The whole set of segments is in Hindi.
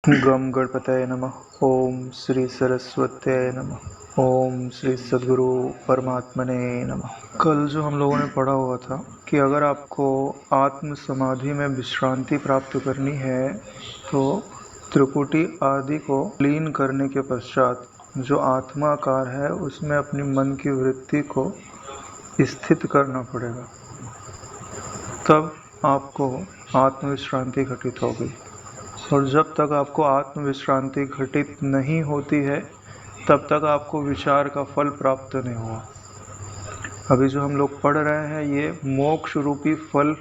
गम गणपतये नमः। ओम श्री सरस्वत्यै नमः। ओम श्री सद्गुरु परमात्मने नमः। कल जो हम लोगों ने पढ़ा हुआ था कि अगर आपको आत्म समाधि में विश्रांति प्राप्त करनी है तो त्रिपुटी आदि को लीन करने के पश्चात जो आत्माकार है उसमें अपनी मन की वृत्ति को स्थित करना पड़ेगा, तब आपको आत्मविश्रांति घटित होगी। और जब तक आपको आत्मविश्रांति घटित नहीं होती है तब तक आपको विचार का फल प्राप्त नहीं हुआ। अभी जो हम लोग पढ़ रहे हैं ये मोक्ष रूपी फल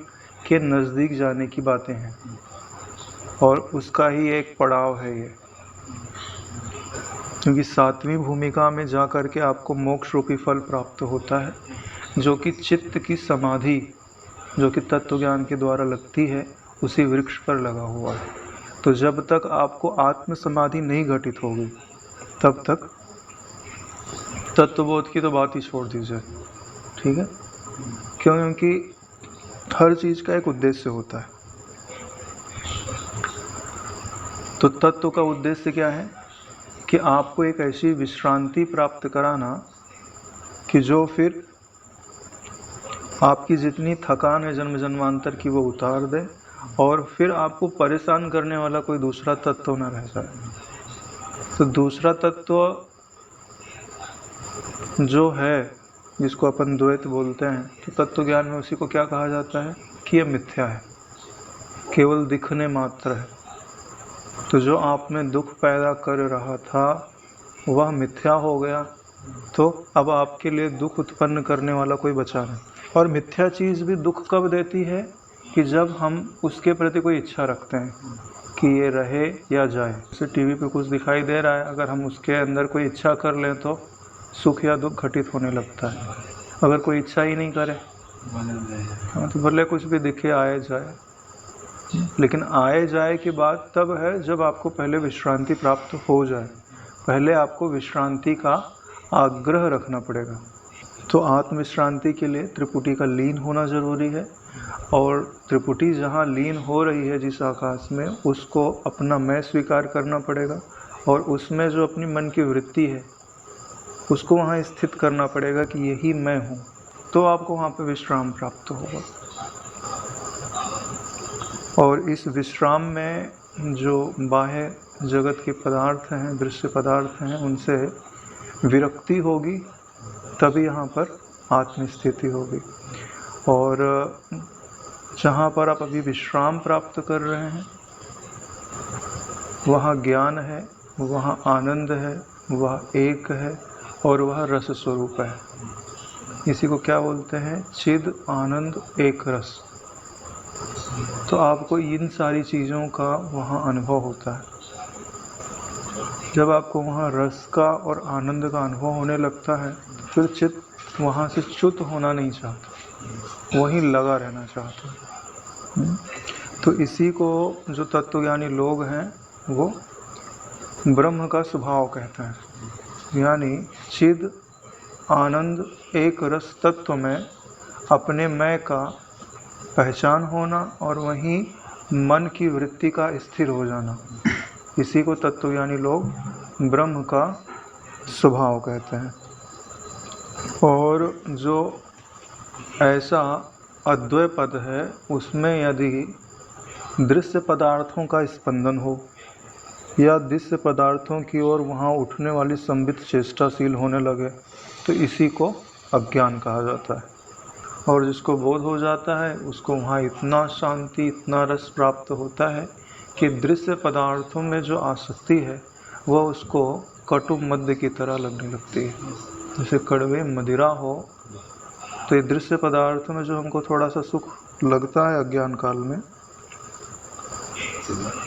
के नज़दीक जाने की बातें हैं और उसका ही एक पड़ाव है ये, क्योंकि सातवीं भूमिका में जा कर के आपको मोक्ष रूपी फल प्राप्त होता है जो कि चित्त की समाधि, जो कि तत्व ज्ञान के द्वारा लगती है, उसी वृक्ष पर लगा हुआ है। तो जब तक आपको आत्म समाधि नहीं घटित होगी तब तक तत्वबोध की तो बात ही छोड़ दीजिए, ठीक है। क्योंकि हर चीज़ का एक उद्देश्य होता है। तो तत्व का उद्देश्य क्या है कि आपको एक ऐसी विश्रांति प्राप्त कराना कि जो फिर आपकी जितनी थकान है जन्म जन्मांतर की वो उतार दे और फिर आपको परेशान करने वाला कोई दूसरा तत्व न रह जाए। तो दूसरा तत्व जो है जिसको अपन द्वैत बोलते हैं, तो तत्व ज्ञान में उसी को क्या कहा जाता है कि यह मिथ्या है, केवल दिखने मात्र है। तो जो आप में दुख पैदा कर रहा था वह मिथ्या हो गया, तो अब आपके लिए दुख उत्पन्न करने वाला कोई बचा नहीं। और मिथ्या चीज़ भी दुख कब देती है कि जब हम उसके प्रति कोई इच्छा रखते हैं कि ये रहे या जाए। जैसे टीवी पे कुछ दिखाई दे रहा है, अगर हम उसके अंदर कोई इच्छा कर लें तो सुख या दुख घटित होने लगता है। अगर कोई इच्छा ही नहीं करे तो भले कुछ भी दिखे आए जाए, लेकिन आए जाए की बात तब है जब आपको पहले विश्रांति प्राप्त हो जाए। पहले आपको विश्रांति का आग्रह रखना पड़ेगा। तो आत्मविश्रांति के लिए त्रिपुटी का लीन होना ज़रूरी है और त्रिपुटी जहाँ लीन हो रही है जिस आकाश में, उसको अपना मैं स्वीकार करना पड़ेगा और उसमें जो अपनी मन की वृत्ति है उसको वहाँ स्थित करना पड़ेगा कि यही मैं हूँ, तो आपको वहाँ पे विश्राम प्राप्त होगा। और इस विश्राम में जो बाह्य जगत के पदार्थ हैं, दृश्य पदार्थ हैं, उनसे विरक्ति होगी, तभी यहाँ पर आत्मस्थिति होगी। और जहाँ पर आप अभी विश्राम प्राप्त कर रहे हैं वहाँ ज्ञान है, वहाँ आनंद है, वह एक है और वह रस स्वरूप है। इसी को क्या बोलते हैं? चिद आनंद एक रस। तो आपको इन सारी चीज़ों का वहाँ अनुभव होता है। जब आपको वहाँ रस का और आनंद का अनुभव होने लगता है फिर चित्त वहाँ से च्युत होना नहीं चाहता, वहीं लगा रहना चाहता है। तो इसी को जो तत्वज्ञानी लोग हैं वो ब्रह्म का स्वभाव कहते हैं, यानी चिद आनंद एक रस तत्व में अपने मैं का पहचान होना और वहीं मन की वृत्ति का स्थिर हो जाना, इसी को तत्वज्ञानी लोग ब्रह्म का स्वभाव कहते हैं। और जो ऐसा अद्वय पद है उसमें यदि दृश्य पदार्थों का स्पंदन हो या दृश्य पदार्थों की ओर वहाँ उठने वाली संबित चेष्टाशील होने लगे तो इसी को अज्ञान कहा जाता है। और जिसको बोध हो जाता है उसको वहाँ इतना शांति, इतना रस प्राप्त होता है कि दृश्य पदार्थों में जो आसक्ति है वह उसको कटु मद्य की तरह लगने लगती है। जैसे कड़वे मदिरा हो तो ये दृश्य पदार्थों में जो हमको थोड़ा सा सुख लगता है अज्ञान काल में,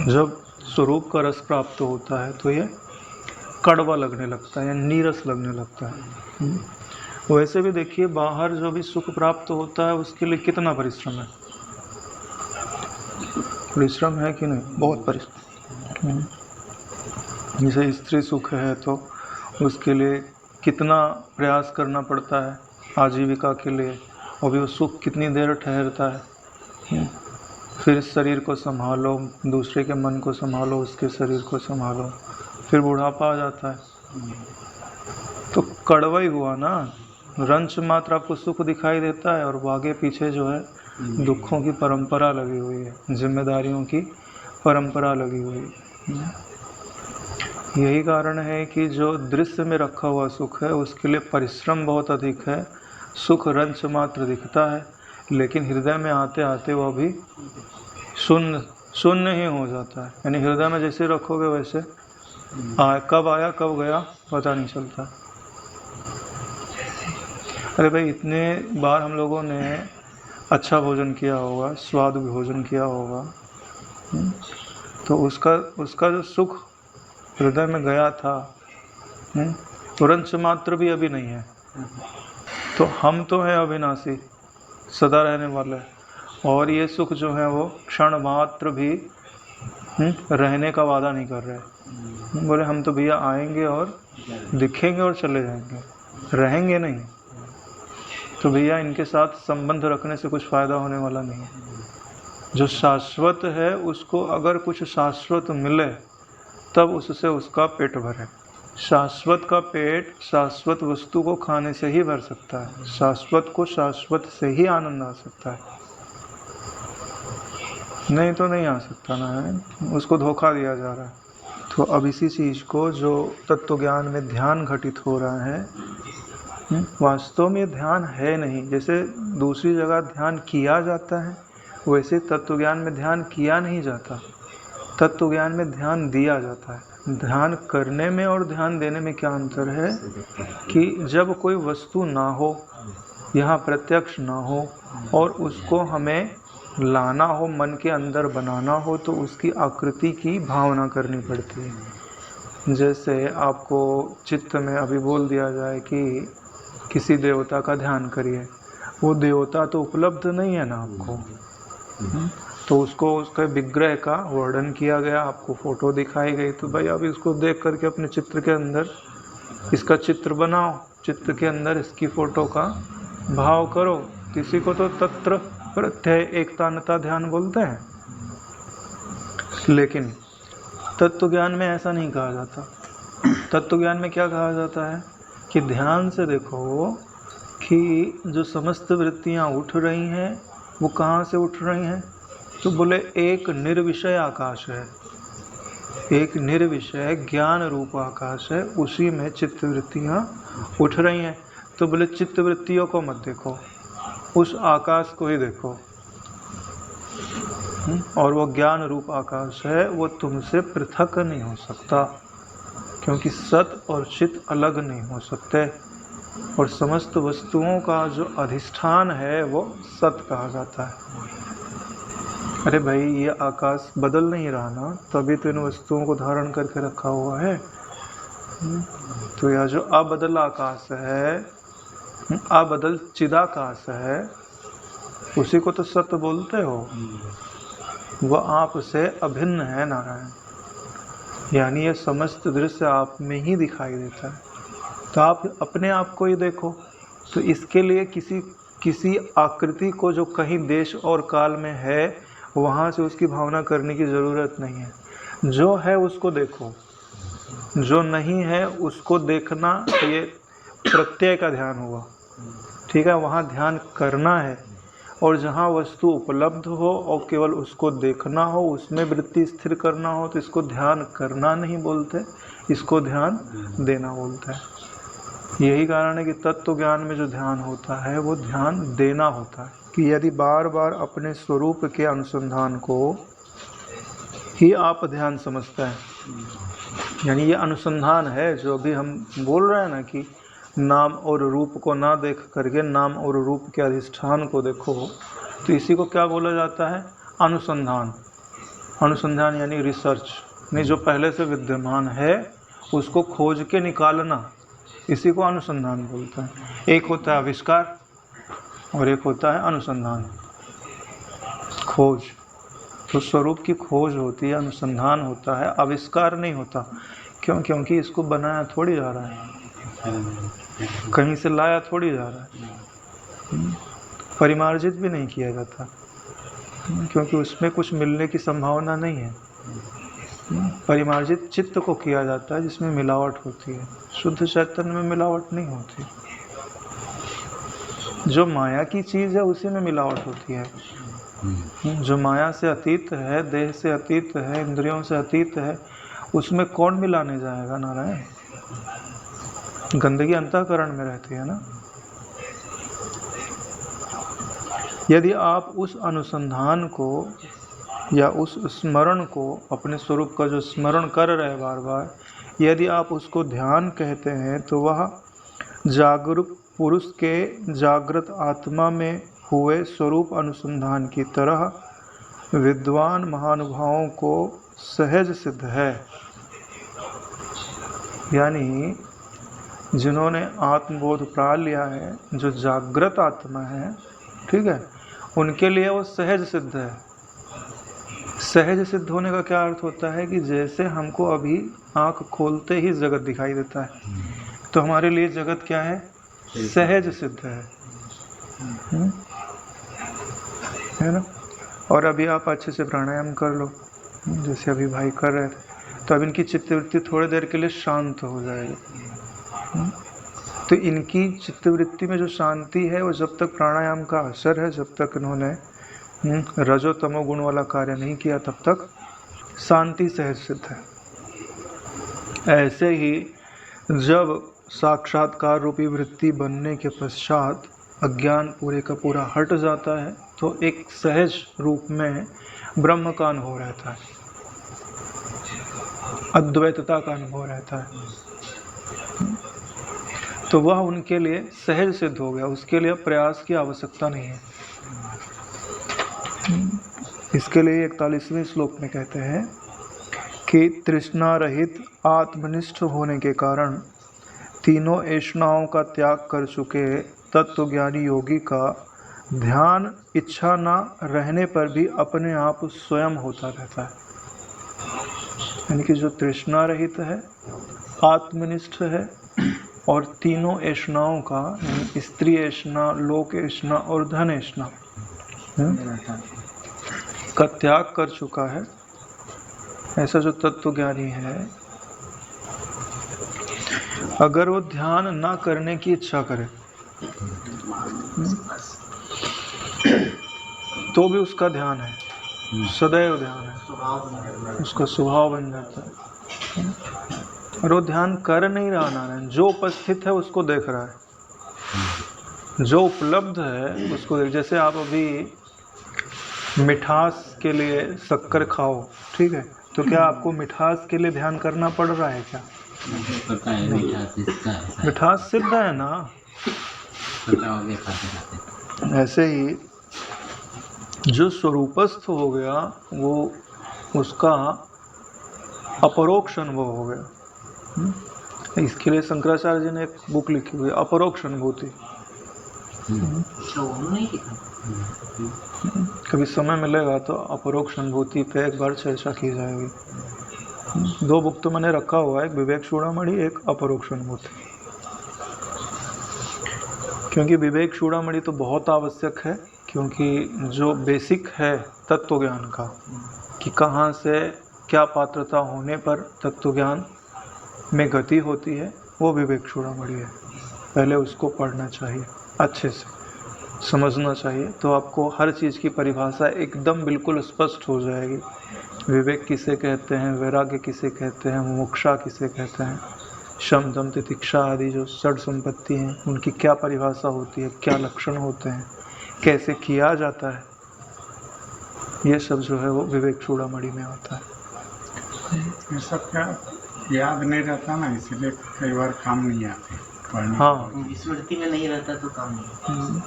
जब स्वरूप का रस प्राप्त होता है तो ये कड़वा लगने लगता है या नीरस लगने लगता है। वैसे भी देखिए बाहर जो भी सुख प्राप्त होता है उसके लिए कितना परिश्रम है, परिश्रम है कि नहीं? बहुत परिश्रम। जैसे स्त्री सुख है तो उसके लिए कितना प्रयास करना पड़ता है आजीविका के लिए, और भी वो सुख कितनी देर ठहरता है। फिर इस शरीर को संभालो, दूसरे के मन को संभालो, उसके शरीर को संभालो, फिर बुढ़ापा आ जाता है। तो कड़वा ही हुआ ना, रंच मात्र आपको सुख दिखाई देता है और आगे पीछे जो है दुखों की परंपरा लगी हुई है, जिम्मेदारियों की परंपरा लगी हुई है। यही कारण है कि जो दृश्य में रखा हुआ सुख है उसके लिए परिश्रम बहुत अधिक है। सुख रंच मात्र दिखता है, लेकिन हृदय में आते आते वह भी शून्य ही हो जाता है। यानी हृदय में जैसे रखोगे वैसे कब आया कब गया पता नहीं चलता। अरे भाई, इतने बार हम लोगों ने अच्छा भोजन किया होगा, स्वाद भोजन किया होगा, तो उसका जो सुख हृदय में गया था तुरंत मात्र भी अभी नहीं है। तो हम तो हैं अविनाशी, सदा रहने वाले, और ये सुख जो है वो क्षण मात्र भी रहने का वादा नहीं कर रहे। बोले हम तो भैया आएंगे और दिखेंगे और चले जाएंगे, रहेंगे नहीं। तो भैया इनके साथ संबंध रखने से कुछ फ़ायदा होने वाला नहीं है। जो शाश्वत है उसको अगर कुछ शाश्वत मिले तब उससे उसका पेट भरे। शाश्वत का पेट शाश्वत वस्तु को खाने से ही भर सकता है। शाश्वत को शाश्वत से ही आनंद आ सकता है, नहीं तो नहीं आ सकता ना है। उसको धोखा दिया जा रहा है। तो अब इसी चीज़ को जो तत्व ज्ञान में ध्यान घटित हो रहा है, वास्तव में ध्यान है नहीं। जैसे दूसरी जगह ध्यान किया जाता है वैसे तत्व ज्ञान में ध्यान किया नहीं जाता। तत्व ज्ञान में ध्यान दिया जाता है। ध्यान करने में और ध्यान देने में क्या अंतर है कि जब कोई वस्तु ना हो, यहाँ प्रत्यक्ष ना हो, और उसको हमें लाना हो, मन के अंदर बनाना हो, तो उसकी आकृति की भावना करनी पड़ती है। जैसे आपको चित्त में अभी बोल दिया जाए कि किसी देवता का ध्यान करिए, वो देवता तो उपलब्ध नहीं है ना आपको, तो उसको उसके विग्रह का वर्णन किया गया, आपको फोटो दिखाई गई, तो भाई आप इसको देख करके अपने चित्र के अंदर इसका चित्र बनाओ, चित्र के अंदर इसकी फोटो का भाव करो। किसी को तो तत्र प्रत्यय एकतानता ध्यान बोलते हैं, लेकिन तत्व ज्ञान में ऐसा नहीं कहा जाता। तत्व ज्ञान में क्या कहा जाता है कि ध्यान से देखो कि जो समस्त वृत्तियाँ उठ रही हैं वो कहाँ से उठ रही हैं। तो बोले एक निर्विषय आकाश है, एक निर्विषय ज्ञान रूप आकाश है, उसी में चित्त वृत्तियाँ उठ रही हैं। तो बोले चित्त वृत्तियों को मत देखो, उस आकाश को ही देखो। और वो ज्ञान रूप आकाश है, वो तुमसे पृथक नहीं हो सकता, क्योंकि सत और चित अलग नहीं हो सकते। और समस्त वस्तुओं का जो अधिष्ठान है वो सत कहा जाता है। अरे भाई, ये आकाश बदल नहीं रहा ना, तभी तो इन वस्तुओं को धारण करके रखा हुआ है। तो यह जो अबदल आकाश है, अबदल चिदाकाश है, उसी को तो सत्य बोलते हो। वह आप से अभिन्न है नारायण, यानी ये समस्त दृश्य आप में ही दिखाई देता है। तो आप अपने आप को ही देखो। तो इसके लिए किसी आकृति को जो कहीं देश और काल में है वहाँ से उसकी भावना करने की ज़रूरत नहीं है। जो है उसको देखो, जो नहीं है उसको देखना, ये प्रत्यय का ध्यान हुआ। ठीक है, वहाँ ध्यान करना है। और जहाँ वस्तु उपलब्ध हो और केवल उसको देखना हो, उसमें वृत्ति स्थिर करना हो, तो इसको ध्यान करना नहीं बोलते, इसको ध्यान देना बोलते हैं। यही कारण है कि तत्व ज्ञान में जो ध्यान होता है वो ध्यान देना होता है। कि यदि बार बार अपने स्वरूप के अनुसंधान को ही आप ध्यान समझते हैं, यानी ये अनुसंधान है जो अभी हम बोल रहे हैं ना कि नाम और रूप को ना देख करके नाम और रूप के अधिष्ठान को देखो, तो इसी को क्या बोला जाता है? अनुसंधान। अनुसंधान यानी रिसर्च, नहीं जो पहले से विद्यमान है उसको खोज के निकालना, इसी को अनुसंधान बोलते हैं। एक होता है आविष्कार और एक होता है अनुसंधान, खोज। तो स्वरूप की खोज होती है, अनुसंधान होता है, आविष्कार नहीं होता। क्यों? क्योंकि इसको बनाया थोड़ी जा रहा है, कहीं से लाया थोड़ी जा रहा है, परिमार्जित भी नहीं किया जाता। क्योंकि उसमें कुछ मिलने की संभावना नहीं है। परिमार्जित चित्त को किया जाता है जिसमें मिलावट होती है, शुद्ध चैतन्य में मिलावट नहीं होती। जो माया की चीज़ है उसी में मिलावट होती है। जो माया से अतीत है, देह से अतीत है, इंद्रियों से अतीत है, उसमें कौन मिलाने जाएगा नारायण? गंदगी अंतःकरण में रहती है ना। यदि आप उस अनुसंधान को या उस स्मरण को, अपने स्वरूप का जो स्मरण कर रहे बार बार, यदि आप उसको ध्यान कहते हैं, तो वह जागरूक पुरुष के जागृत आत्मा में हुए स्वरूप अनुसंधान की तरह विद्वान महानुभावों को सहज सिद्ध है। यानी जिन्होंने आत्मबोध पा लिया है, जो जागृत आत्मा है, ठीक है, उनके लिए वो सहज सिद्ध है। सहज सिद्ध होने का क्या अर्थ होता है कि जैसे हमको अभी आंख खोलते ही जगत दिखाई देता है, तो हमारे लिए जगत क्या है? सहज सिद्ध है ना। और अभी आप अच्छे से प्राणायाम कर लो, जैसे अभी भाई कर रहे थे, तो अब इनकी चित्तवृत्ति थोड़ी देर के लिए शांत हो जाएगी। तो इनकी चित्तवृत्ति में जो शांति है वो जब तक प्राणायाम का असर है, जब तक इन्होंने रजो तमो गुण वाला कार्य नहीं किया, तब तक शांति सहज सिद्ध है। ऐसे ही जब साक्षात्कार रूपी वृत्ति बनने के पश्चात अज्ञान पूरे का पूरा हट जाता है, तो एक सहज रूप में ब्रह्म का अनुभव रहता है, अद्वैतता का अनुभव रहता है। तो वह उनके लिए सहज सिद्ध हो गया, उसके लिए प्रयास की आवश्यकता नहीं है। इसके लिए 41वें श्लोक में कहते हैं कि तृष्णा रहित आत्मनिष्ठ होने के कारण तीनों ऐष्णाओं का त्याग कर चुके तत्वज्ञानी योगी का ध्यान इच्छा न रहने पर भी अपने आप स्वयं होता रहता है। यानी कि जो तृष्णा रहित है, आत्मनिष्ठ है, और तीनों ऐष्णाओं का, स्त्री ऐष्णा, लोक ऐष्णा और धन ऐष्णा का त्याग कर चुका है, ऐसा जो तत्वज्ञानी है, अगर वो ध्यान ना करने की इच्छा करे तो भी उसका ध्यान है, सदैव ध्यान है, उसका स्वभाव बन जाता है। और वो ध्यान कर नहीं रहा नारायण, जो उपस्थित है उसको देख रहा है, जो उपलब्ध है उसको देख। जैसे आप अभी मिठास के लिए शक्कर खाओ, ठीक है, तो क्या आपको मिठास के लिए ध्यान करना पड़ रहा है क्या? पता है मिठास सिद्ध है ना। ऐसे ही जो स्वरूपस्थ हो गया, वो उसका अपरोक्ष अनुभव हो गया। इसके लिए शंकराचार्य जी ने एक बुक लिखी हुई है, अपरोक्ष अनुभूति। कभी समय मिलेगा तो अपरोक्ष अनुभूति पे एक बार चर्चा की जाएगी। 2 बुक तो मैंने रखा हुआ है, एक विवेक चूड़ामणि, एक अपरोक्ष अनुभूति। क्योंकि विवेक चूड़ामणि तो बहुत आवश्यक है, क्योंकि जो बेसिक है तत्व ज्ञान का, कि कहाँ से क्या पात्रता होने पर तत्व ज्ञान में गति होती है, वो विवेक चूड़ामणि है। पहले उसको पढ़ना चाहिए, अच्छे से समझना चाहिए, तो आपको हर चीज़ की परिभाषा एकदम बिल्कुल स्पष्ट हो जाएगी। विवेक किसे कहते हैं, वैराग्य किसे कहते हैं, मुमुक्षा किसे कहते हैं, शम दम तितिक्षा आदि जो षड संपत्ति हैं, उनकी क्या परिभाषा होती है, क्या लक्षण होते हैं, कैसे किया जाता है, ये सब जो है वो विवेक चूड़ामणि में होता है। ये सब क्या याद नहीं रहता ना, इसलिए कई बार काम नहीं आते पढ़ने। हाँ, स्मृति में नहीं रहता तो काम नहीं।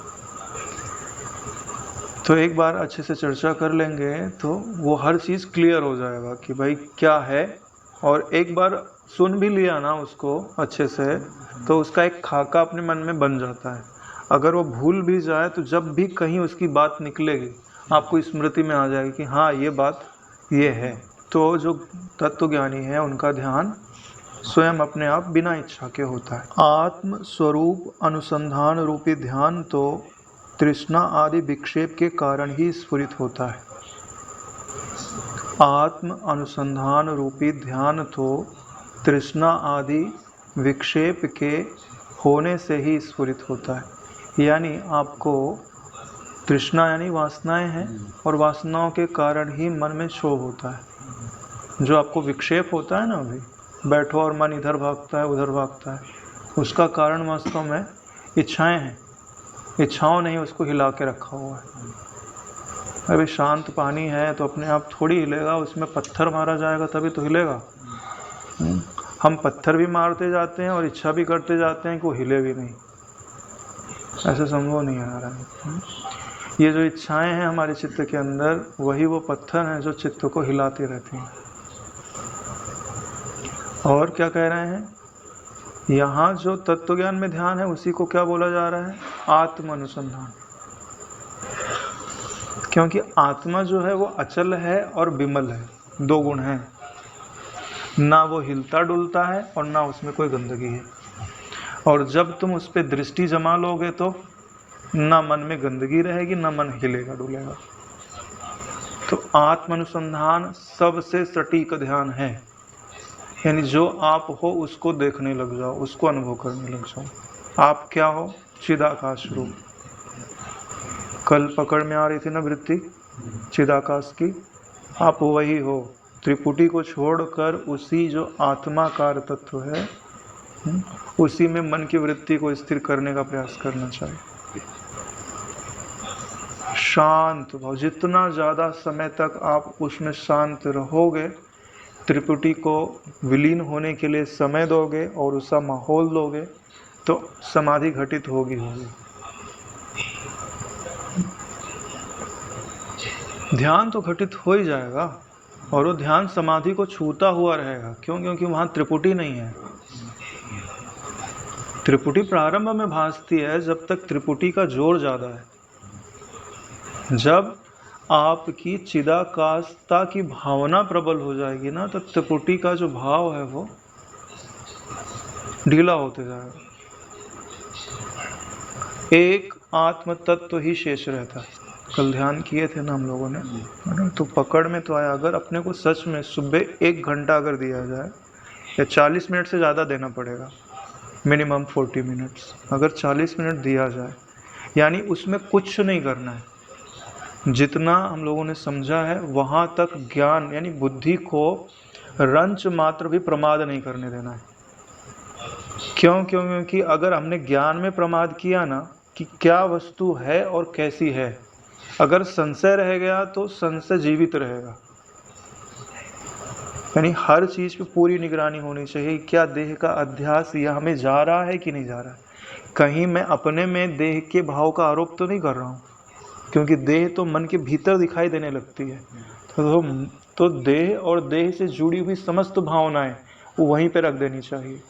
तो एक बार अच्छे से चर्चा कर लेंगे तो वो हर चीज़ क्लियर हो जाएगा कि भाई क्या है। और एक बार सुन भी लिया ना उसको अच्छे से, तो उसका एक खाका अपने मन में बन जाता है। अगर वो भूल भी जाए तो जब भी कहीं उसकी बात निकलेगी, आपको स्मृति में आ जाएगी कि हाँ ये बात ये है। तो जो तत्वज्ञानी है उनका ध्यान स्वयं अपने आप बिना इच्छा के होता है। आत्म स्वरूप अनुसंधान रूपी ध्यान तो तृष्णा आदि विक्षेप के कारण ही स्फुरित होता है। आत्म अनुसंधान रूपी ध्यान तो तृष्णा आदि विक्षेप के होने से ही स्फुरित होता है। यानी आपको तृष्णा यानी वासनाएं हैं, और वासनाओं के कारण ही मन में क्षोभ होता है। जो आपको विक्षेप होता है ना, अभी बैठो और मन इधर भागता है उधर भागता है, उसका कारण वास्तव में इच्छाएं हैं। इच्छाओं ने ही उसको हिला के रखा हुआ है। अभी शांत पानी है तो अपने आप थोड़ी हिलेगा, उसमें पत्थर मारा जाएगा तभी तो हिलेगा। हम पत्थर भी मारते जाते हैं और इच्छा भी करते जाते हैं कि वो हिले भी नहीं। ऐसे संभव नहीं आ रहा है। ये जो इच्छाएं हैं हमारे चित्त के अंदर, वही वो पत्थर हैं जो चित्त को हिलाती रहती हैं। और क्या कह रहे हैं, यहाँ जो तत्व ज्ञान में ध्यान है उसी को क्या बोला जा रहा है, आत्म अनुसंधान। क्योंकि आत्मा जो है वो अचल है और विमल है, दो गुण हैं। ना वो हिलता डुलता है और ना उसमें कोई गंदगी है। और जब तुम उस पर दृष्टि जमा लोगे तो ना मन में गंदगी रहेगी, ना मन हिलेगा डुलेगा। तो आत्म अनुसंधान सबसे सटीक ध्यान है। यानी जो आप हो उसको देखने लग जाओ, उसको अनुभव करने लग जाओ। आप क्या हो, चिदाकाश रूप। कल पकड़ में आ रही थी ना वृत्ति चिदाकाश की, आप वही हो। त्रिपुटी को छोड़कर उसी जो आत्माकार तत्व है, उसी में मन की वृत्ति को स्थिर करने का प्रयास करना चाहिए। शांत भाव, जितना ज़्यादा समय तक आप उसमें शांत रहोगे, त्रिपुटी को विलीन होने के लिए समय दोगे और उसका माहौल दोगे, तो समाधि घटित होगी। ध्यान तो घटित हो ही जाएगा, और वो ध्यान समाधि को छूता हुआ रहेगा। क्यों? क्योंकि वहाँ त्रिपुटी नहीं है। त्रिपुटी प्रारंभ में भासती है जब तक त्रिपुटी का जोर ज़्यादा है। जब आपकी चिदाकाशता की भावना प्रबल हो जाएगी ना, तो त्रिपुटी का जो भाव है वो ढीला होते जाएगा। एक आत्म तत्व ही शेष रहता है। कल ध्यान किए थे ना हम लोगों ने, तो पकड़ में तो आया। अगर अपने को सच में सुबह 1 घंटा अगर दिया जाए, या 40 मिनट से ज़्यादा देना पड़ेगा, मिनिमम 40 मिनट्स, अगर 40 मिनट दिया जाए, यानी उसमें कुछ नहीं करना है। जितना हम लोगों ने समझा है वहाँ तक ज्ञान यानी बुद्धि को रंच मात्र भी प्रमाद नहीं करने देना है। क्योंकि अगर हमने ज्ञान में प्रमाद किया ना कि क्या वस्तु है और कैसी है, अगर संशय रह गया तो संशय जीवित रहेगा। यानी हर चीज़ पे पूरी निगरानी होनी चाहिए। क्या देह का अध्यास यह हमें जा रहा है कि नहीं जा रहा है? कहीं मैं अपने में देह के भाव का आरोप तो नहीं कर रहा हूँ, क्योंकि देह तो मन के भीतर दिखाई देने लगती है। तो देह और देह से जुड़ी हुई समस्त भावनाएं वो वहीं पे रख देनी चाहिए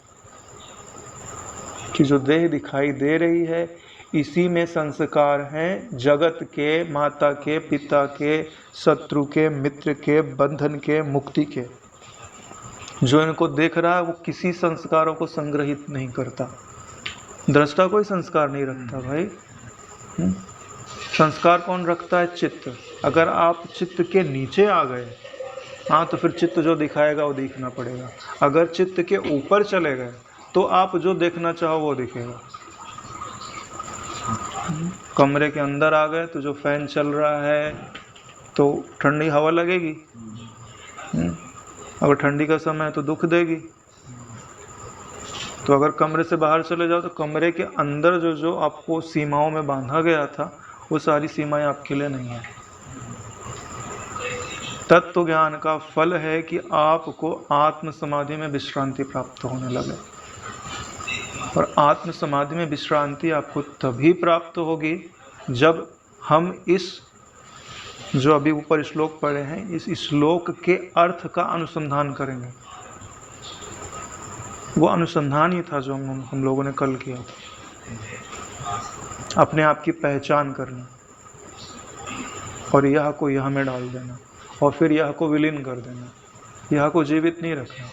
कि जो देह दिखाई दे रही है इसी में संस्कार हैं जगत के, माता के, पिता के, शत्रु के, मित्र के, बंधन के, मुक्ति के। जो इनको देख रहा है वो किसी संस्कारों को संग्रहित नहीं करता। दृष्टा कोई संस्कार नहीं रखता भाई। संस्कार कौन रखता है? चित्त। अगर आप चित्त के नीचे आ गए, हाँ, तो फिर चित्त जो दिखाएगा वो देखना पड़ेगा। अगर चित्त के ऊपर चले गए तो आप जो देखना चाहो वो दिखेगा। कमरे के अंदर आ गए तो जो फैन चल रहा है तो ठंडी हवा लगेगी, अगर ठंडी का समय है तो दुख देगी। तो अगर कमरे से बाहर चले जाओ तो कमरे के अंदर जो आपको सीमाओं में बांधा गया था वो सारी सीमाएं आपके लिए नहीं है। तत्व ज्ञान का फल है कि आपको आत्म समाधि में विश्रांति प्राप्त होने लगे। और आत्म समाधि में विश्रांति आपको तभी प्राप्त होगी जब हम इस जो अभी ऊपर श्लोक पढ़े हैं इस श्लोक के अर्थ का अनुसंधान करेंगे। वो अनुसंधान ही था जो हम लोगों ने कल किया था। अपने आप की पहचान करना और यह को यह में डाल देना और फिर यह को विलीन कर देना, यह को जीवित नहीं रखना।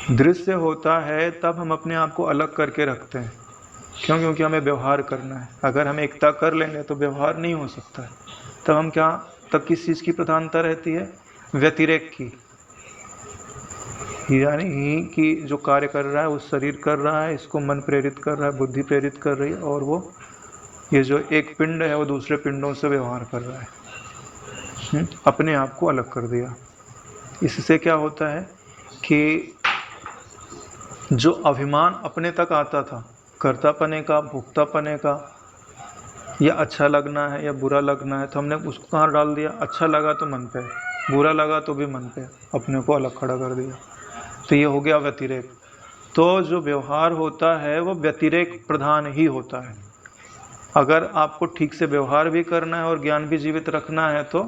दृश्य होता है तब हम अपने आप को अलग करके रखते हैं क्यों? क्योंकि हमें व्यवहार करना है। अगर हम एकता कर लेंगे तो व्यवहार नहीं हो सकता है। तब हम क्या, तब किस चीज़ की प्रधानता रहती है? व्यतिरेक की। यानी ही कि जो कार्य कर रहा है वो शरीर कर रहा है, इसको मन प्रेरित कर रहा है, बुद्धि प्रेरित कर रही है, और वो ये जो एक पिंड है वो दूसरे पिंडों से व्यवहार कर रहा है। अपने आप को अलग कर दिया। इससे क्या होता है कि जो अभिमान अपने तक आता था, कर्तापने का, भोक्तापने का, या अच्छा लगना है या बुरा लगना है, तो हमने उसको कहाँ डाल दिया? अच्छा लगा तो मन पे, बुरा लगा तो भी मन पे, अपने को अलग खड़ा कर दिया। तो ये हो गया व्यतिरेक। तो जो व्यवहार होता है वो व्यतिरेक प्रधान ही होता है। अगर आपको ठीक से व्यवहार भी करना है और ज्ञान भी जीवित रखना है तो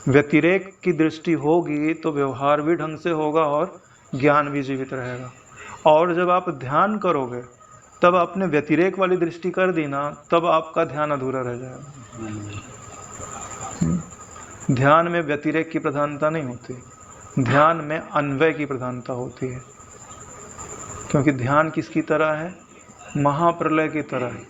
व्यतिरेक की दृष्टि होगी तो व्यवहार भी ढंग से होगा और ज्ञान भी जीवित रहेगा। और जब आप ध्यान करोगे तब आपने व्यतिरेक वाली दृष्टि कर दी ना, तब आपका ध्यान अधूरा रह जाएगा। ध्यान में व्यतिरेक की प्रधानता नहीं होती, ध्यान में अन्वय की प्रधानता होती है। क्योंकि ध्यान किसकी तरह है? महाप्रलय की तरह है।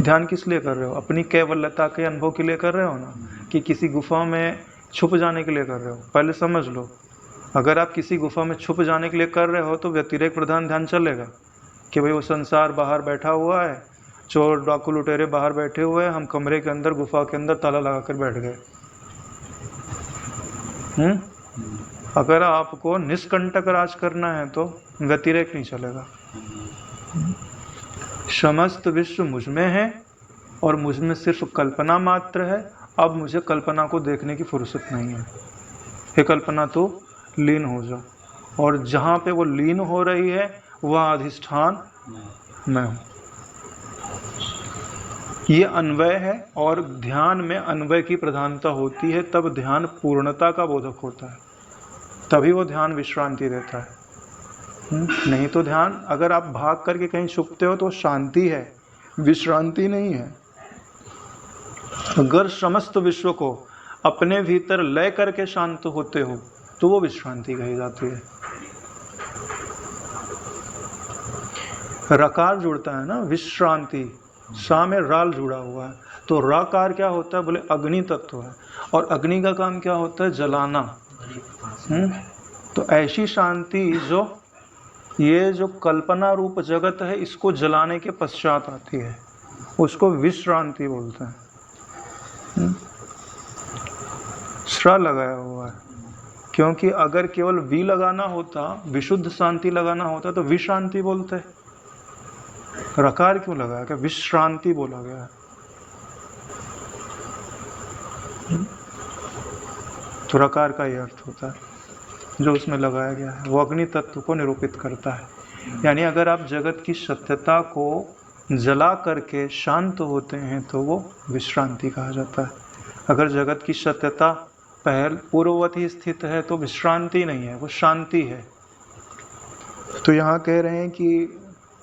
ध्यान किस लिए कर रहे हो? अपनी केवलता के अनुभव के लिए कर रहे हो ना, कि किसी गुफा में छुप जाने के लिए कर रहे हो? पहले समझ लो, अगर आप किसी गुफा में छुप जाने के लिए कर रहे हो तो व्यतिरेक प्रधान ध्यान चलेगा कि भाई वो संसार बाहर बैठा हुआ है, चोर डाकू लुटेरे बाहर बैठे हुए हैं, हम कमरे के अंदर गुफा के अंदर ताला लगा कर बैठ गए। अगर आपको निष्कंटक राज करना है तो व्यतिरेक नहीं चलेगा। समस्त विश्व मुझ में है और मुझ में सिर्फ कल्पना मात्र है। अब मुझे कल्पना को देखने की फुर्सत नहीं है। हे कल्पना तो लीन हो जा, और जहाँ पे वो लीन हो रही है वह अधिष्ठान मैं हूँ। ये अन्वय है, और ध्यान में अन्वय की प्रधानता होती है, तब ध्यान पूर्णता का बोधक होता है, तभी वो ध्यान विश्रांति देता है। नहीं तो ध्यान, अगर आप भाग करके कहीं छुपते हो तो शांति है, विश्रांति नहीं है। अगर समस्त विश्व को अपने भीतर लय करके शांत होते हो तो वो विश्रांति कही जाती है। रकार जुड़ता है ना, विश्रांति, सा में राल जुड़ा हुआ है, तो राकार क्या होता है? बोले अग्नि तत्व है, और अग्नि का काम क्या होता है? जलाना। तो ऐसी शांति जो ये जो कल्पना रूप जगत है इसको जलाने के पश्चात आती है, उसको विश्रांति बोलते हैं। श्रा लगाया हुआ है, क्योंकि अगर केवल वी लगाना होता, विशुद्ध शांति लगाना होता, तो विश्रांति बोलते। रकार क्यों लगाया गया? विश्रांति बोला गया है। तो रकार का यह अर्थ होता है जो उसमें लगाया गया है, वो अग्नि तत्व को निरूपित करता है। यानी अगर आप जगत की सत्यता को जला करके शांत होते हैं तो वो विश्रांति कहा जाता है। अगर जगत की सत्यता पूर्ववत ही स्थित है तो विश्रांति नहीं है, वो शांति है। तो यहाँ कह रहे हैं कि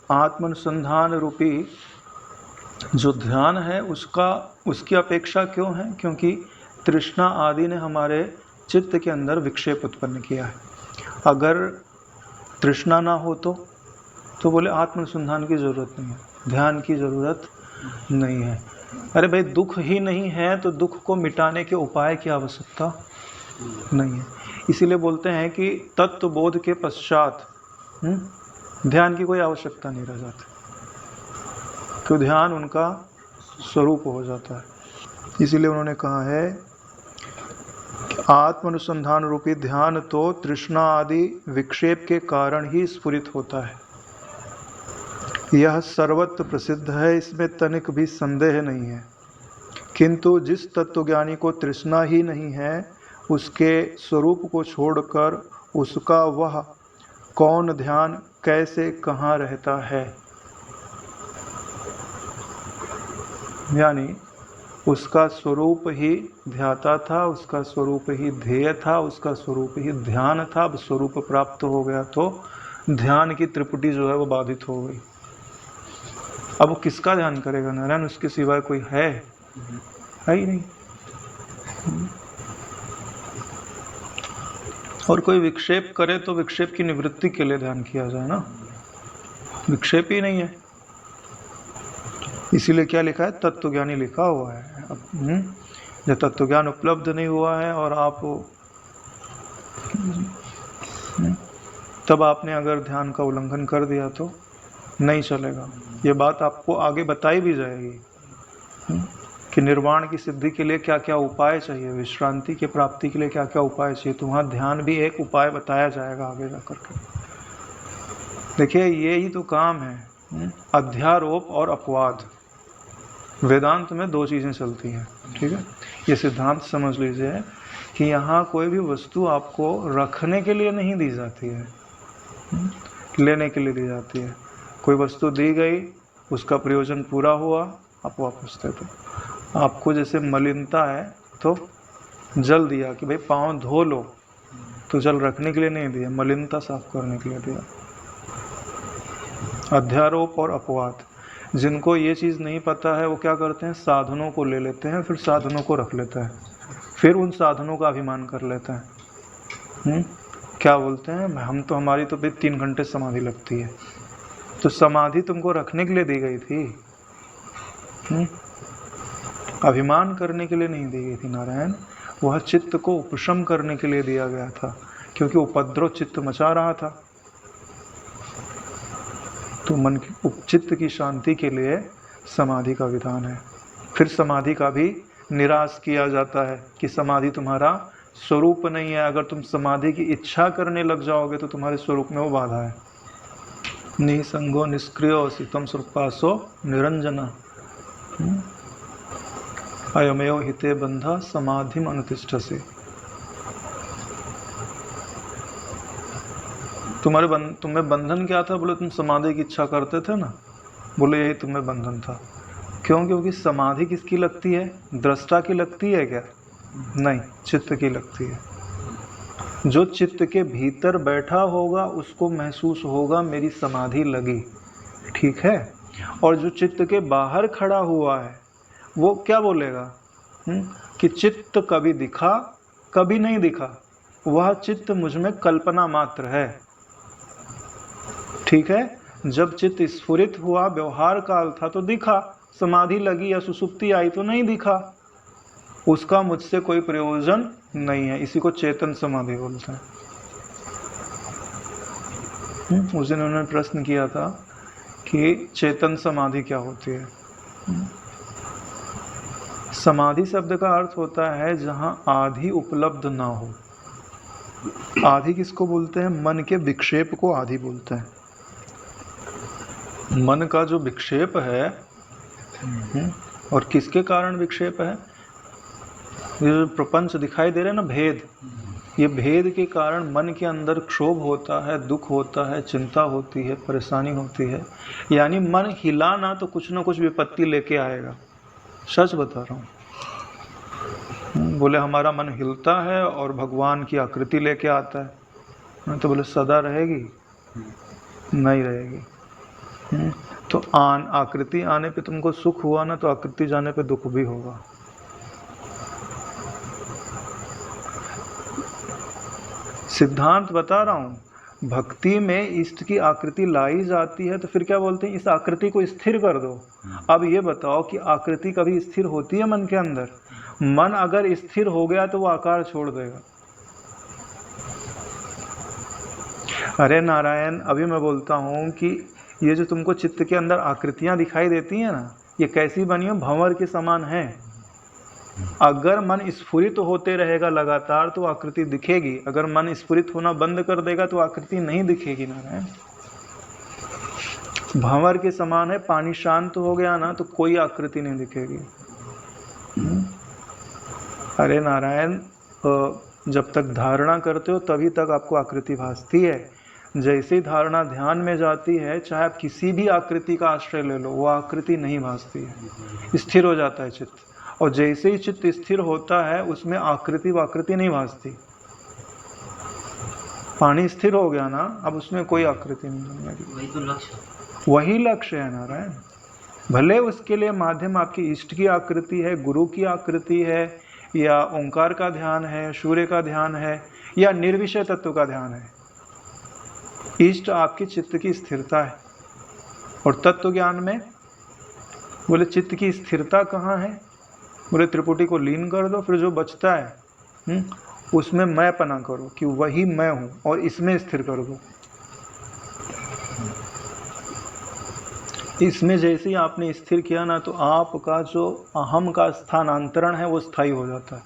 आत्मानुसंधान रूपी जो ध्यान है उसकी अपेक्षा क्यों है? क्योंकि तृष्णा आदि ने हमारे चित्त के अंदर विक्षेप उत्पन्न किया है। अगर तृष्णा ना हो तो बोले आत्मानुसंधान की ज़रूरत नहीं है, ध्यान की ज़रूरत नहीं है। अरे भाई, दुख ही नहीं है तो दुख को मिटाने के उपाय की आवश्यकता नहीं है। इसीलिए बोलते हैं कि तत्व बोध के पश्चात ध्यान की कोई आवश्यकता नहीं रह जाती, तो ध्यान उनका स्वरूप हो जाता है। इसीलिए उन्होंने कहा है कि आत्मानुसंधान रूपी ध्यान तो तृष्णा आदि विक्षेप के कारण ही स्फुरित होता है। यह सर्वत्र प्रसिद्ध है, इसमें तनिक भी संदेह नहीं है। किंतु जिस तत्वज्ञानी को तृष्णा ही नहीं है, उसके स्वरूप को छोड़कर उसका वह कौन ध्यान कैसे कहाँ रहता है। यानी उसका स्वरूप ही ध्याता था, उसका स्वरूप ही ध्येय था, उसका स्वरूप ही ध्यान था। अब स्वरूप प्राप्त हो गया तो ध्यान की त्रिपुटी जो है वो बाधित हो गई। अब वो किसका ध्यान करेगा नारायण? उसके सिवाय कोई है ही नहीं। और कोई विक्षेप करे तो विक्षेप की निवृत्ति के लिए ध्यान किया जाए ना। विक्षेप ही नहीं है। इसीलिए क्या लिखा है, तत्वज्ञानी लिखा हुआ है। अब जब तत्वज्ञान उपलब्ध नहीं हुआ है और आप तब आपने अगर ध्यान का उल्लंघन कर दिया तो नहीं चलेगा। ये बात आपको आगे बताई भी जाएगी कि निर्वाण की सिद्धि के लिए क्या क्या उपाय चाहिए, विश्रांति की प्राप्ति के लिए क्या क्या उपाय चाहिए। तो वहाँ ध्यान भी एक उपाय बताया जाएगा आगे जाकर के। देखिए ये ही तो काम है, अध्यारोप और अपवाद। वेदांत में दो चीज़ें चलती हैं, ठीक है। ये सिद्धांत समझ लीजिए कि यहाँ कोई भी वस्तु आपको रखने के लिए नहीं दी जाती है, लेने के लिए दी जाती है। कोई वस्तु दी गई, उसका प्रयोजन पूरा हुआ, आप वापस दे दो। आपको जैसे मलिनता है तो जल दिया कि भाई पाँव धो लो, तो जल रखने के लिए नहीं दिया, मलिनता साफ करने के लिए दिया। अध्यारोप और अपवाद, जिनको ये चीज़ नहीं पता है वो क्या करते हैं, साधनों को ले लेते हैं, फिर साधनों को रख लेते हैं, फिर उन साधनों का अभिमान कर लेते हैं। क्या बोलते हैं, हम तो हमारी तो भाई 3 घंटे समाधि लगती है। तो समाधि तुमको रखने के लिए दी गई थी, अभिमान करने के लिए नहीं दी गई थी नारायण। वह चित्त को उपशम करने के लिए दिया गया था, क्योंकि उपद्रव चित्त मचा रहा था। तो मन की चित्त की शांति के लिए समाधि का विधान है। फिर समाधि का भी निराश किया जाता है कि समाधि तुम्हारा स्वरूप नहीं है। अगर तुम समाधि की इच्छा करने लग जाओगे तो तुम्हारे स्वरूप में वो बाधा है। निसंगो निष्क्रियो सितम स्वरूपासो निरंजना अयमेव हिते बंधा समाधिम अनुतिष्ठसि। तुम्हें बंधन क्या था, बोले तुम समाधि की इच्छा करते थे ना, बोले यही तुम्हें बंधन था। क्यों? क्योंकि समाधि किसकी लगती है, दृष्टा की लगती है क्या? नहीं, चित्त की लगती है। जो चित्त के भीतर बैठा होगा उसको महसूस होगा मेरी समाधि लगी, ठीक है। और जो चित्त के बाहर खड़ा हुआ है वो क्या बोलेगा कि चित्त कभी दिखा कभी नहीं दिखा, वह चित्त मुझ में कल्पना मात्र है, ठीक है। जब चित्त स्फुरित हुआ, व्यवहार काल था तो दिखा, समाधि लगी या सुसुप्ति आई तो नहीं दिखा, उसका मुझसे कोई प्रयोजन नहीं है। इसी को चेतन समाधि बोलते हैं। उस दिन उन्होंने प्रश्न किया था कि चेतन समाधि क्या होती है। समाधि शब्द का अर्थ होता है जहां आधि उपलब्ध ना हो। आधि किसको बोलते हैं? मन के विक्षेप को आधि बोलते हैं। मन का जो विक्षेप है, और किसके कारण विक्षेप है, ये जो प्रपंच दिखाई दे रहे हैं ना, भेद, ये भेद के कारण मन के अंदर क्षोभ होता है, दुख होता है, चिंता होती है, परेशानी होती है। यानी मन हिला ना तो कुछ ना कुछ विपत्ति लेके आएगा। सच बता रहा हूँ। बोले हमारा मन हिलता है और भगवान की आकृति लेके आता है, तो बोले सदा रहेगी? नहीं रहेगी। तो आकृति आने पे तुमको सुख हुआ ना, तो आकृति जाने पे दुख भी होगा। सिद्धांत बता रहा हूँ। भक्ति में इष्ट की आकृति लाई जाती है तो फिर क्या बोलते हैं, इस आकृति को स्थिर कर दो। अब ये बताओ कि आकृति कभी स्थिर होती है मन के अंदर? मन अगर स्थिर हो गया तो वो आकार छोड़ देगा। अरे नारायण, अभी मैं बोलता हूँ कि ये जो तुमको चित्त के अंदर आकृतियाँ दिखाई देती हैं ना, ये कैसी बनी हो? भंवर के समान है। अगर मन स्फुरित होते रहेगा लगातार तो आकृति दिखेगी, अगर मन स्फुरित होना बंद कर देगा तो आकृति नहीं दिखेगी। नारायण, भंवर के समान है। पानी शांत हो गया ना तो कोई आकृति नहीं दिखेगी। अरे नारायण, जब तक धारणा करते हो तभी तक आपको आकृति भासती है। जैसे ही धारणा ध्यान में जाती है, चाहे आप किसी भी आकृति का आश्रय ले लो, वो आकृति नहीं भासती है, स्थिर हो जाता है चित्त। और जैसे ही चित्त स्थिर होता है उसमें आकृति वाकृति नहीं भासती। पानी स्थिर हो गया ना, अब उसमें कोई आकृति नहीं बनेगी। वही तो लक्ष्य, वही लक्ष्य है नारायण। भले उसके लिए माध्यम आपकी इष्ट की आकृति है, गुरु की आकृति है, या ओंकार का ध्यान है, सूर्य का ध्यान है, या निर्विषय तत्व का ध्यान है। इष्ट आपकी चित्त की स्थिरता है। और तत्व ज्ञान में बोले चित्त की स्थिरता कहाँ है? बोले त्रिपुटी को लीन कर दो, फिर जो बचता है उसमें मैं पना करो कि वही मैं हूँ और इसमें स्थिर कर दो। इसमें जैसे ही आपने स्थिर किया ना, तो आपका जो अहम का स्थानांतरण है वो स्थायी हो जाता है।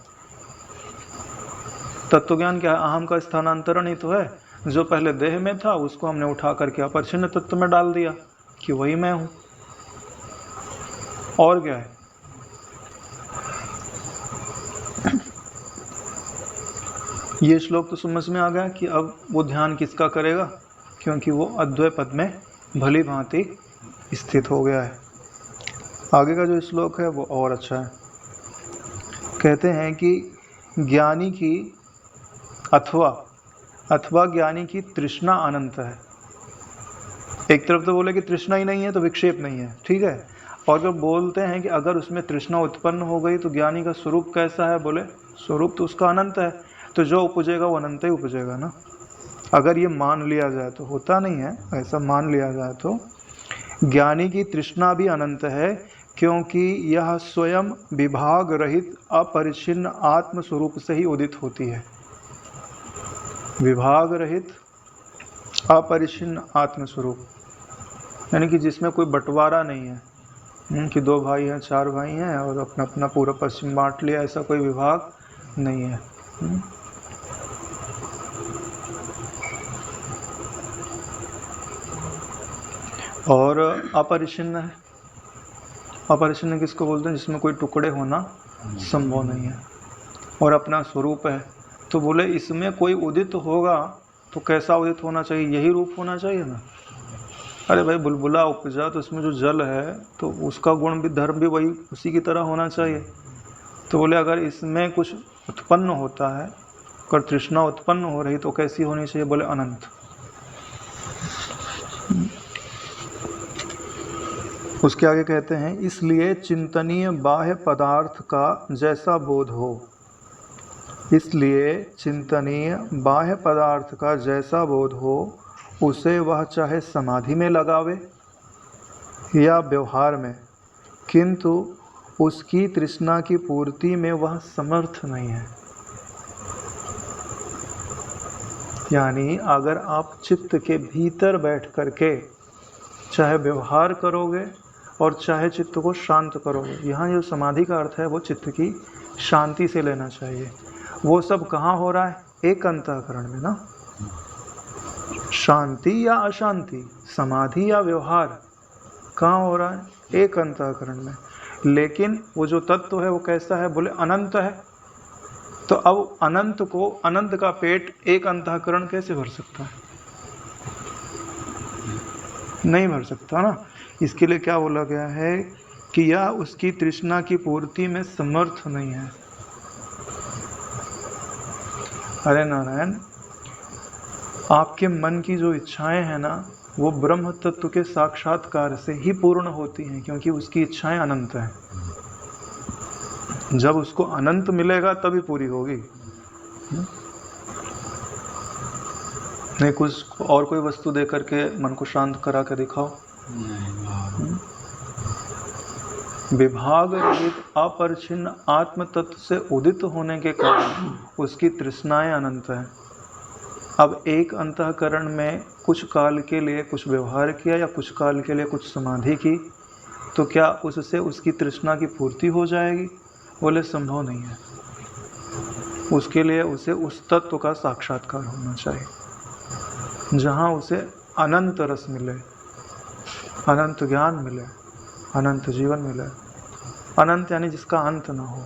तत्वज्ञान क्या है? अहम का स्थानांतरण ही तो है। जो पहले देह में था उसको हमने उठा करके अपरिच्छिन्न तत्व में डाल दिया कि वही मैं हूँ। और क्या है? ये श्लोक तो समझ में आ गया कि अब वो ध्यान किसका करेगा, क्योंकि वो अद्वैत पद में भली भांति स्थित हो गया है। आगे का जो श्लोक है वो और अच्छा है। कहते हैं कि ज्ञानी की अथवा ज्ञानी की तृष्णा अनंत है। एक तरफ तो बोले कि तृष्णा ही नहीं है तो विक्षेप नहीं है, ठीक है। और जब बोलते हैं कि अगर उसमें तृष्णा उत्पन्न हो गई तो ज्ञानी का स्वरूप कैसा है? बोले स्वरूप तो उसका अनंत है, तो जो उपजेगा वो अनंत ही उपजेगा ना। अगर ये मान लिया जाए तो, होता नहीं है, ऐसा मान लिया जाए तो ज्ञानी की तृष्णा भी अनंत है, क्योंकि यह स्वयं विभाग रहित अपरिच्छिन्न आत्म स्वरूप से ही उदित होती है। विभाग रहित अपरिच्छिन्न आत्म स्वरूप, यानी कि जिसमें कोई बंटवारा नहीं है कि 2 भाई हैं 4 भाई हैं और अपना अपना पूरा पश्चिम बांट लिया, ऐसा कोई विभाग नहीं है। और अपरिच्छिन्न है। अपरिच्छिन्न किसको बोलते हैं? जिसमें कोई टुकड़े होना संभव नहीं है और अपना स्वरूप है। तो बोले इसमें कोई उदित होगा तो कैसा उदित होना चाहिए? यही रूप होना चाहिए ना। अरे भाई बुलबुला उपजा तो इसमें जो जल है तो उसका गुण भी धर्म भी वही उसी की तरह होना चाहिए। तो बोले अगर इसमें कुछ उत्पन्न होता है, अगर तृष्णा उत्पन्न हो रही तो कैसी होनी चाहिए? बोले अनंत। उसके आगे कहते हैं इसलिए चिंतनीय बाह्य पदार्थ का जैसा बोध हो, इसलिए चिंतनीय बाह्य पदार्थ का जैसा बोध हो उसे वह चाहे समाधि में लगावे या व्यवहार में, किंतु उसकी तृष्णा की पूर्ति में वह समर्थ नहीं है। यानी अगर आप चित्त के भीतर बैठ करके चाहे व्यवहार करोगे और चाहे चित्त को शांत करोगे, यहाँ जो समाधि का अर्थ है वो चित्त की शांति से लेना चाहिए। वो सब कहाँ हो रहा है? एक अंतःकरण में ना। शांति या अशांति, समाधि या व्यवहार कहाँ हो रहा है? एक अंतःकरण में। लेकिन वो जो तत्व है वो कैसा है? बोले अनंत है। तो अब अनंत को, अनंत का पेट एक अंतःकरण कैसे भर सकता है? नहीं भर सकता ना। इसके लिए क्या बोला गया है कि यह उसकी तृष्णा की पूर्ति में समर्थ नहीं है। अरे नारायण, आपके मन की जो इच्छाएं हैं ना वो ब्रह्म तत्व के साक्षात्कार से ही पूर्ण होती हैं, क्योंकि उसकी इच्छाएं अनंत हैं। जब उसको अनंत मिलेगा तभी पूरी होगी। नहीं कुछ और कोई वस्तु दे करके मन को शांत करा के दिखाओ। विभाग रहित अपरिच्छिन्न आत्म तत्व से उदित होने के कारण उसकी तृष्णाएं अनंत है। अब एक अंतःकरण में कुछ काल के लिए कुछ व्यवहार किया या कुछ काल के लिए कुछ समाधि की, तो क्या उससे उसकी तृष्णा की पूर्ति हो जाएगी? बोले संभव नहीं है। उसके लिए उसे उस तत्व का साक्षात्कार होना चाहिए जहाँ उसे अनंत रस मिले, अनंत ज्ञान मिले, अनंत जीवन मिले। अनंत यानी जिसका अंत ना हो।